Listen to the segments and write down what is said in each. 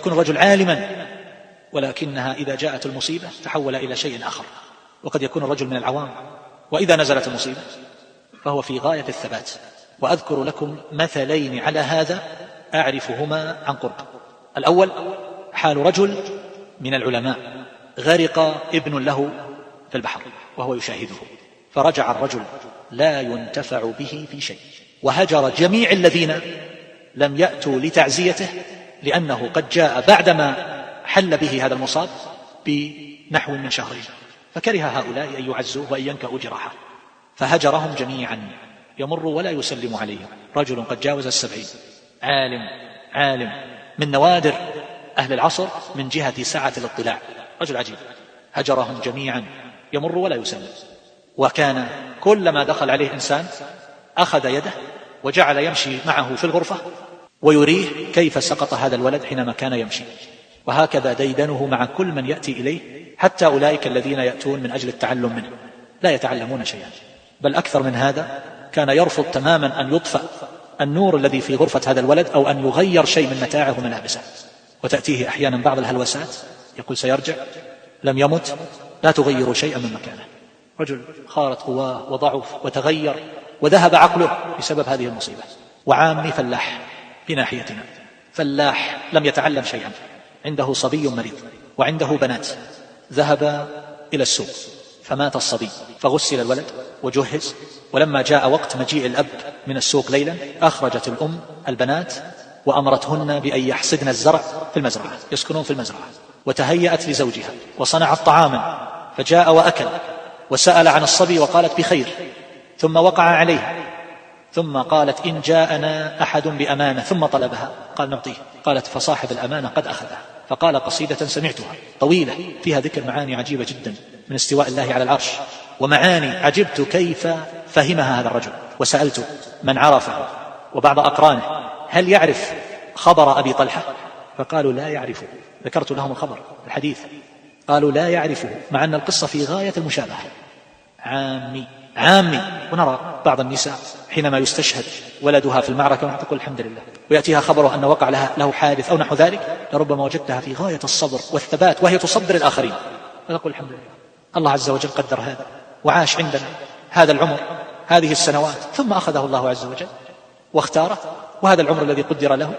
يكون الرجل عالما ولكنها إذا جاءت المصيبة تحول إلى شيء آخر، وقد يكون الرجل من العوام وإذا نزلت المصيبة فهو في غاية الثبات. وأذكر لكم مثلين على هذا أعرفهما عن قرب. الأول حال رجل من العلماء غرق ابن له في البحر وهو يشاهده، فرجع الرجل لا ينتفع به في شيء، وهجر جميع الذين لم يأتوا لتعزيته، لأنه قد جاء بعدما حل به هذا المصاب بنحو من شهرين، فكره هؤلاء أن يعزوه وأن ينكأوا جراحه، فهجرهم جميعا يمر ولا يسلم عليهم. رجل قد جاوز 70، عالم من نوادر أهل العصر من جهة سعة الاطلاع، رجل عجيب، هجرهم جميعا يمر ولا يسلم. وكان كلما دخل عليه إنسان أخذ يده وجعل يمشي معه في الغرفة ويريه كيف سقط هذا الولد حينما كان يمشي، وهكذا ديدنه مع كل من يأتي إليه، حتى أولئك الذين يأتون من أجل التعلم منه لا يتعلمون شيئا، بل أكثر من هذا كان يرفض تماما أن يطفأ النور الذي في غرفة هذا الولد أو أن يغير شيء من متاعه وملابسه. وتأتيه أحيانا بعض الهلوسات يقول سيرجع، لم يمت، لا تغير شيئا من مكانه. رجل خارت قواه وضعف وتغير وذهب عقله بسبب هذه المصيبة. وعامي فلاح بناحيتنا، فلاح لم يتعلم شيئا، عنده صبي مريض وعنده بنات، ذهب إلى السوق فمات الصبي، فغسل الولد وجهز، ولما جاء وقت مجيء الأب من السوق ليلا أخرجت الأم البنات وأمرتهن بأن يحصدن الزرع في المزرعة، يسكنون في المزرعة، وتهيأت لزوجها وصنعت طعاما، فجاء وأكل وسأل عن الصبي وقالت بخير، ثم وقع عليه، ثم قالت إن جاءنا أحد بأمانة، ثم طلبها قال نعطيه، قالت فصاحب الأمانة قد أخذها. فقال قصيدة سمعتها طويلة فيها ذكر معاني عجيبة جدا من استواء الله على العرش، ومعاني عجبت كيف فهمها هذا الرجل. وسألت من عرفه وبعض أقرانه هل يعرف خبر أبي طلحة؟ فقالوا لا يعرفه. ذكرت لهم الخبر الحديث، قالوا لا يعرفه، مع أن القصة في غاية المشابهة. عامي. ونرى بعض النساء حينما يستشهد ولدها في المعركة تقول الحمد لله، ويأتيها خبر أن وقع له حادث أو نحو ذلك، لربما وجدتها في غاية الصبر والثبات وهي تصبر الآخرين، فتقول الحمد لله، الله عز وجل قدر هذا وعاش عندنا هذا العمر هذه السنوات، ثم أخذه الله عز وجل واختاره، وهذا العمر الذي قدر له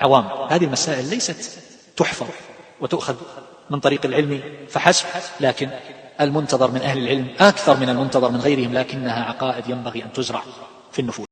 عوام. هذه المسائل ليست تحفظ وتؤخذ من طريق العلم فحسب، لكن المنتظر من أهل العلم أكثر من المنتظر من غيرهم، لكنها عقائد ينبغي أن تزرع في النفوس.